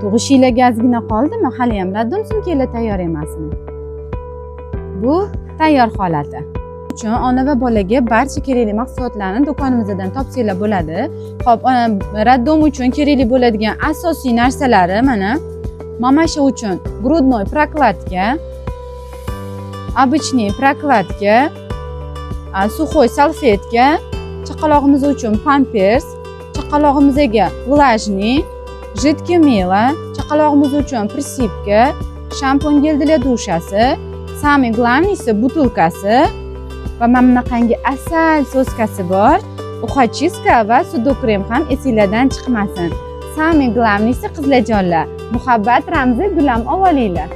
Tug'ishinglar gazgina qoldimi? Hali ham raddom sumkalar tayyor emasmi? Bu tayyor holati. Uchun ona va bolaga barcha kerakli mahsulotlarni do'konimizdan topsanglar bo'ladi. Xo'p, raddom uchun kerakli bo'ladigan asosiy narsalari mana mamasha uchun grudnoy prokladka, обычный prokladka, sухой salfetka, chaqalog'imiz uchun pampers, chaqalog'imizga влажный, жидкий мыло, chaqalog'imiz uchun prisipka, shampun gel для dушasi, самый главныйsi butilkasi va mana bunaqangi asal soskasi bor. Uxachiska va sudokrem ham esinglardan chiqmasin. Самый главныйsi qizlarjonlar, muhabbat ramzi gulam olinglar.